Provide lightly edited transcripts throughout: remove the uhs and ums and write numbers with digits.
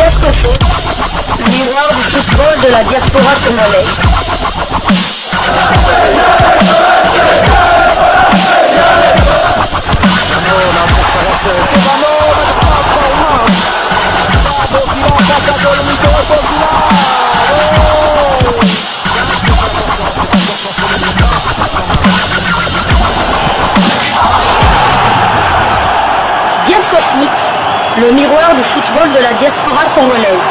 Diasco Foot, miroir du football de la diaspora congolaise. Diasco Foot, le miroir du football de la diaspora congolaise.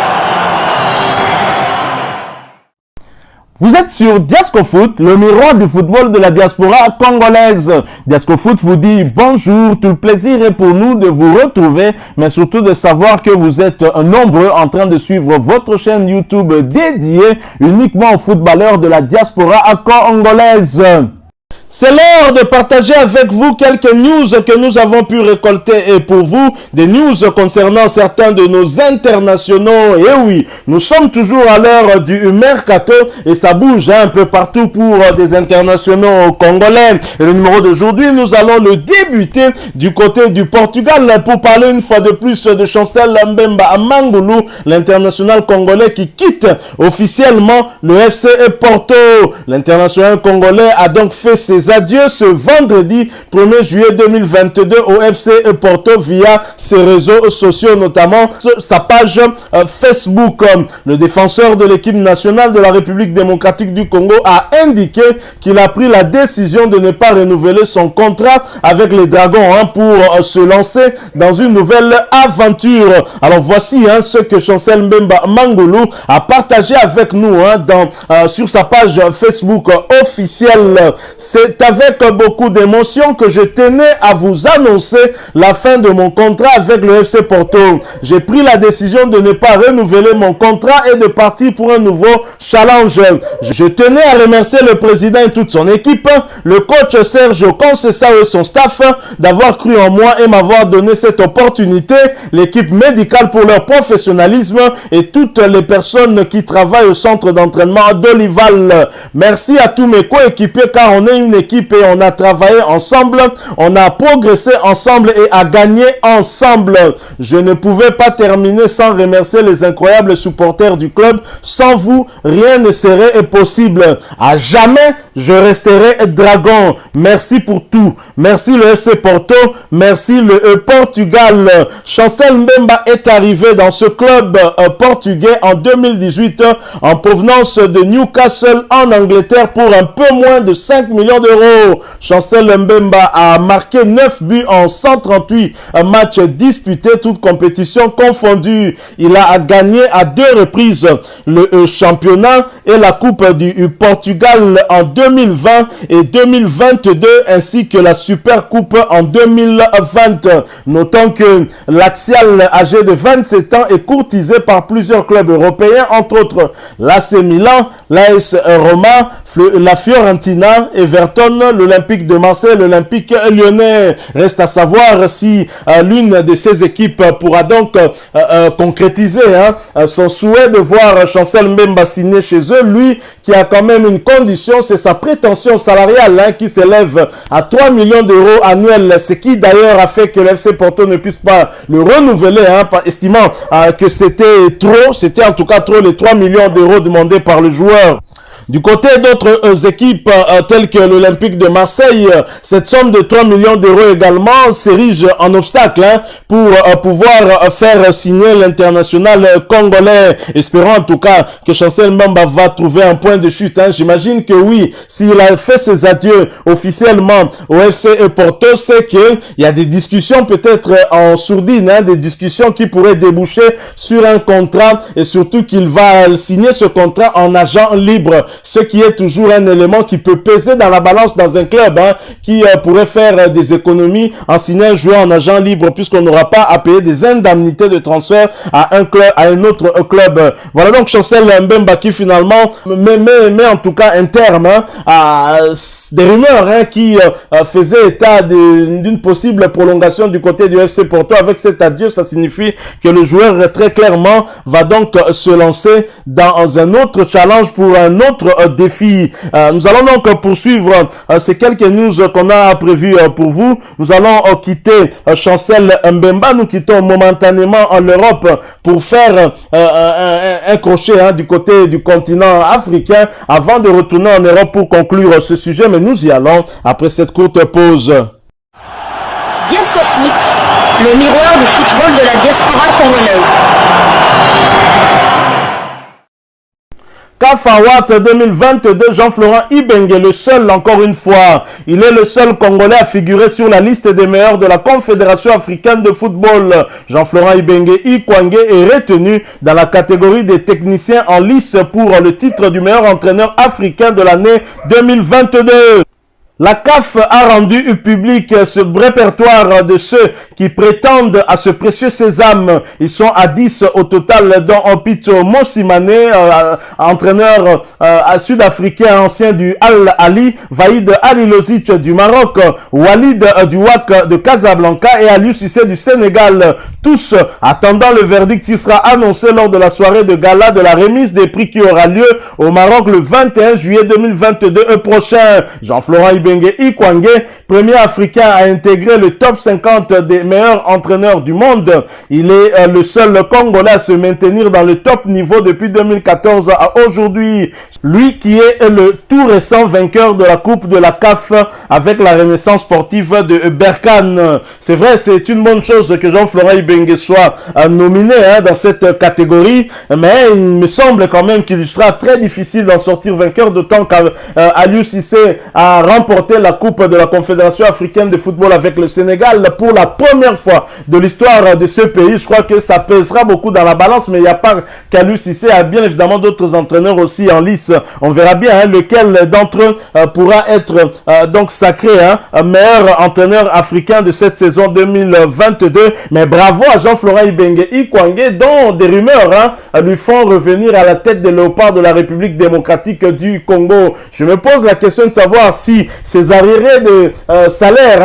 Vous êtes sur Diasco Foot, le miroir du football de la diaspora congolaise. Diasco Foot vous dit bonjour, tout le plaisir est pour nous de vous retrouver, mais surtout de savoir que vous êtes nombreux en train de suivre votre chaîne YouTube dédiée uniquement aux footballeurs de la diaspora congolaise. C'est l'heure de partager avec vous quelques news que nous avons pu récolter et pour vous, des news concernant certains de nos internationaux. Et oui, nous sommes toujours à l'heure du mercato et ça bouge un peu partout pour des internationaux congolais. Et le numéro d'aujourd'hui, nous allons le débuter du côté du Portugal pour parler une fois de plus de Chancel Mbemba Mangulu, l'international congolais qui quitte officiellement le FC Porto. L'international congolais a donc fait ses adieux ce vendredi 1er juillet 2022 au FC Porto via ses réseaux sociaux, notamment sa page Facebook. Le défenseur de l'équipe nationale de la République démocratique du Congo a indiqué qu'il a pris la décision de ne pas renouveler son contrat avec les Dragons pour se lancer dans une nouvelle aventure. Alors voici ce que Chancel Mbemba Mangulu a partagé avec nous sur sa page Facebook officielle. C'est avec beaucoup d'émotion que je tenais à vous annoncer la fin de mon contrat avec le FC Porto. J'ai pris la décision de ne pas renouveler mon contrat et de partir pour un nouveau challenge. Je tenais à remercier le président et toute son équipe, le coach Sergio Conceição et son staff d'avoir cru en moi et m'avoir donné cette opportunité, l'équipe médicale pour leur professionnalisme et toutes les personnes qui travaillent au centre d'entraînement d'Olival. Merci à tous mes coéquipiers car on est une équipe et on a travaillé ensemble, on a progressé ensemble et a gagné ensemble. Je ne pouvais pas terminer sans remercier les incroyables supporters du club. Sans vous, rien ne serait possible. À jamais, je resterai dragon. Merci pour tout. Merci le FC Porto. Merci le Portugal. Chancel Mbemba est arrivé dans ce club portugais en 2018 en provenance de Newcastle en Angleterre pour un peu moins de 5 millions d'euros. Chancel Mbemba a marqué 9 buts en 138 matchs disputés, toutes compétitions confondues. Il a gagné à 2 reprises le championnat et la Coupe du Portugal en 2020 et 2022 ainsi que la Super Coupe en 2020. Notons que l'Axial âgé de 27 ans est courtisé par plusieurs clubs européens, entre autres l'AC Milan, l'AS Roma, la Fiorentina, Everton, l'Olympique de Marseille, l'Olympique lyonnais. Reste à savoir si l'une de ces équipes pourra donc concrétiser son souhait de voir Chancel Mbemba signer chez eux. Lui qui a quand même une condition, c'est sa prétention salariale qui s'élève à 3 millions d'euros annuels, ce qui d'ailleurs a fait que l'FC Porto ne puisse pas le renouveler, estimant que c'était en tout cas trop les 3 millions d'euros demandés par le joueur. Du côté d'autres équipes telles que l'Olympique de Marseille, cette somme de 3 millions d'euros également s'érige en obstacle pour pouvoir faire signer l'international congolais. Espérons en tout cas que Chancel Mbemba va trouver un point de chute. J'imagine que oui, s'il a fait ses adieux officiellement au FC Porto, c'est qu'il y a des discussions peut-être en sourdine, des discussions qui pourraient déboucher sur un contrat et surtout qu'il va signer ce contrat en agent libre. Ce qui est toujours un élément qui peut peser dans la balance dans un club qui pourrait faire des économies en signant un joueur en agent libre puisqu'on n'aura pas à payer des indemnités de transfert à un club, à un autre club. Voilà donc Chancel Mbemba qui finalement met en tout cas un terme à des rumeurs qui faisaient état d'une possible prolongation du côté du FC Porto. Avec cet adieu, ça signifie que le joueur très clairement va donc se lancer dans un autre challenge pour un autre autre défi. Nous allons donc poursuivre ces quelques news qu'on a prévues pour vous. Nous allons quitter Chancel Mbemba. Nous quittons momentanément en l'Europe pour faire un crochet du côté du continent africain avant de retourner en Europe pour conclure ce sujet. Mais nous y allons après cette courte pause. Diasco Foot, le miroir du football de la diaspora congolaise. CAF Award 2022, Jean-Florent Ibenge, le seul, encore une fois, il est le seul Congolais à figurer sur la liste des meilleurs de la Confédération africaine de football. Jean-Florent Ibenge Ikwangé est retenu dans la catégorie des techniciens en lice pour le titre du meilleur entraîneur africain de l'année 2022. La CAF a rendu public ce répertoire de ceux qui prétendent à ce précieux sésame. Ils sont à 10 au total, dont Opito Mosimane, entraîneur sud-africain ancien du Al Ali, Vaïd Alilozic du Maroc, Walid du WAC de Casablanca et Aliou Cissé du Sénégal. Tous attendant le verdict qui sera annoncé lors de la soirée de gala de la remise des prix qui aura lieu au Maroc le 21 juillet 2022 prochain. Jean-Florent Ibenge Ikwangé, premier africain à intégrer le top 50 des meilleurs entraîneurs du monde. Il est le seul Congolais à se maintenir dans le top niveau depuis 2014 à aujourd'hui. Lui qui est le tout récent vainqueur de la Coupe de la CAF avec la Renaissance sportive de Berkane. C'est vrai, c'est une bonne chose que Jean-Florent Ibenge soit nominé dans cette catégorie, mais il me semble quand même qu'il sera très difficile d'en sortir vainqueur, d'autant qu'Aliou Cissé a remporté la Coupe de la Confédération africaine de football avec le Sénégal pour la première fois de l'histoire de ce pays. Je crois que ça pèsera beaucoup dans la balance, mais il n'y a pas qu'Aliou Cissé, il y a bien évidemment d'autres entraîneurs aussi en lice. On verra bien lequel d'entre eux pourra être donc sacré meilleur entraîneur africain de cette saison 2022. Mais bravo à Jean-Florent Ibenge Ikwangé, dont des rumeurs lui font revenir à la tête des Léopards de la République démocratique du Congo. Je me pose la question de savoir si ces arriérés de salaire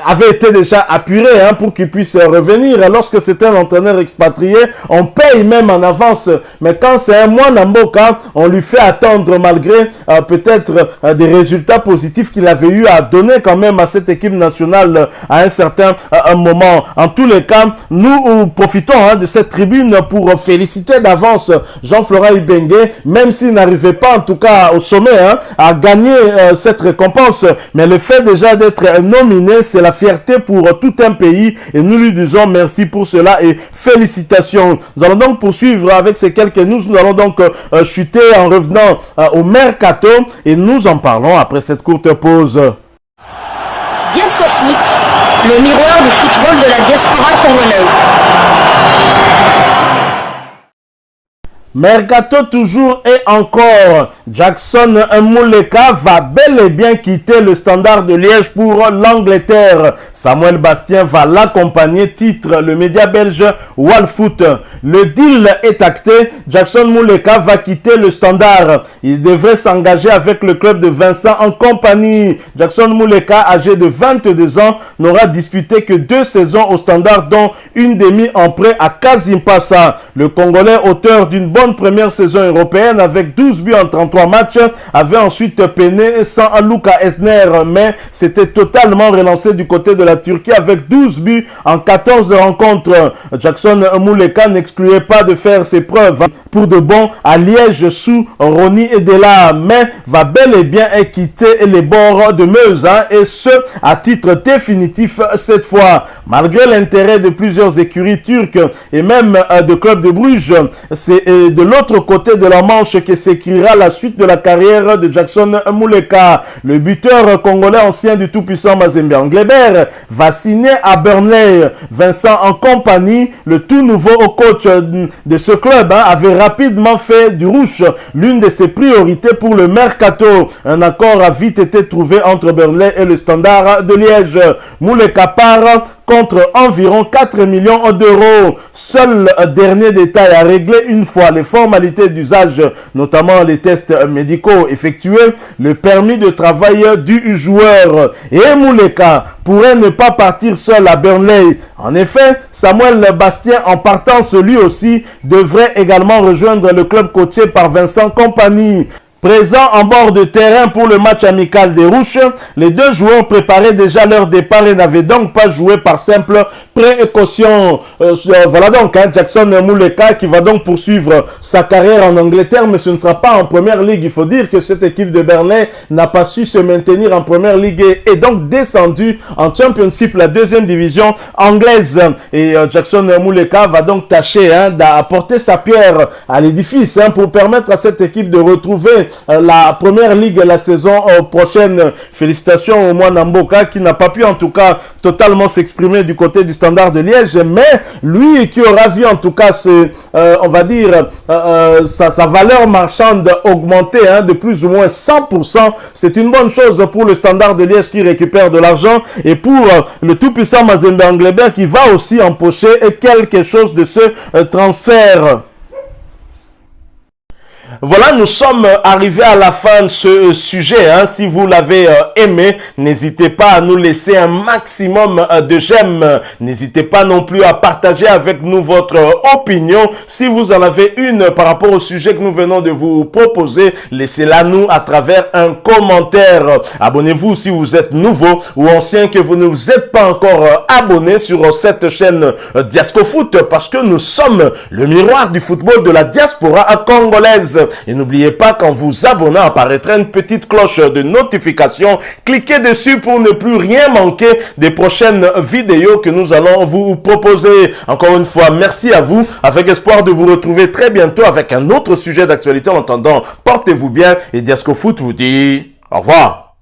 avaient été déjà apurés pour qu'ils puissent revenir. Lorsque c'est un entraîneur expatrié, on paye même en avance. Mais quand c'est un mois Namboka, on lui fait attendre malgré peut-être des résultats positifs qu'il avait eu à donner quand même à cette équipe nationale à un certain moment. En tous les cas, nous profitons de cette tribune pour féliciter d'avance Jean-Florent Ibenge, même s'il n'arrivait pas en tout cas au sommet à gagner cette récompense. Mais le fait déjà d'être nominé, c'est la fierté pour tout un pays et nous lui disons merci pour cela et félicitations. Nous allons donc poursuivre avec ces quelques news. Nous allons donc chuter en revenant au mercato et nous en parlons après cette courte pause. Diasco Foot, le miroir du football de la diaspora congolaise. Mercato toujours et encore. Jackson Mouleka va bel et bien quitter le Standard de Liège pour l'Angleterre. Samuel Bastien va l'accompagner, titre le média belge Walfoot. Le deal est acté. Jackson Mouleka va quitter le Standard. Il devrait s'engager avec le club de Vincent en compagnie. Jackson Mouleka, âgé de 22 ans, n'aura disputé que 2 saisons au Standard, dont une demi en prêt à Kasimpasa. Le Congolais, auteur d'une bonne première saison européenne avec 12 buts en 33 matchs, avait ensuite peiné sans Luka Esner, mais s'était totalement relancé du côté de la Turquie avec 12 buts en 14 rencontres. Jackson Mouleka n'excluait pas de faire ses preuves pour de bon à Liège sous Ronny Edela, mais va bel et bien quitter les bords de Meuse, et ce à titre définitif cette fois. Malgré l'intérêt de plusieurs écuries turques et même de clubs de Bruges, c'est de l'autre côté de la Manche que s'écrira la suite de la carrière de Jackson Mouleka. Le buteur congolais ancien du tout-puissant Mazembe Anglebert va signer à Burnley. Vincent en compagnie, le tout nouveau coach de ce club, avait rapidement fait du rouge l'une de ses priorités pour le mercato. Un accord a vite été trouvé entre Burnley et le Standard de Liège. Mouleka part contre environ 4 millions d'euros. Seul dernier détail à régler une fois les formalités d'usage, notamment les tests médicaux effectués, le permis de travail du joueur. Et Mouleka pourrait ne pas partir seul à Burnley. En effet, Samuel Bastien, en partance lui aussi, devrait également rejoindre le club coaché par Vincent Kompany. Présents en bord de terrain pour le match amical des Rouges, les deux joueurs préparaient déjà leur départ et n'avaient donc pas joué par simple précaution. Voilà donc Jackson Mouleka qui va donc poursuivre sa carrière en Angleterre, mais ce ne sera pas en Première Ligue. Il faut dire que cette équipe de Burnley n'a pas su se maintenir en Première Ligue et est donc descendue en Championship, la deuxième division anglaise. Et Jackson Mouleka va donc tâcher d'apporter sa pierre à l'édifice pour permettre à cette équipe de retrouver la Première Ligue la saison prochaine. Félicitations au Moine Mboka qui n'a pas pu en tout cas totalement s'exprimer du côté du Standard de Liège, mais lui qui aura vu en tout cas on va dire sa valeur marchande augmenter de plus ou moins 100%, c'est une bonne chose pour le Standard de Liège qui récupère de l'argent et pour le tout-puissant Mazembe Anglebert qui va aussi empocher quelque chose de ce transfert. Voilà, nous sommes arrivés à la fin de ce sujet. Si vous l'avez aimé, n'hésitez pas à nous laisser un maximum de j'aime. N'hésitez pas non plus à partager avec nous votre opinion. Si vous en avez une par rapport au sujet que nous venons de vous proposer, laissez-la nous à travers un commentaire. Abonnez-vous si vous êtes nouveau ou ancien que vous ne vous êtes pas encore abonné sur cette chaîne Diascofoot parce que nous sommes le miroir du football de la diaspora congolaise. Et n'oubliez pas qu'en vous abonnant apparaîtra une petite cloche de notification. Cliquez dessus pour ne plus rien manquer des prochaines vidéos que nous allons vous proposer. Encore une fois, merci à vous, avec espoir de vous retrouver très bientôt avec un autre sujet d'actualité. En attendant, portez-vous bien et Diascofoot vous dit au revoir.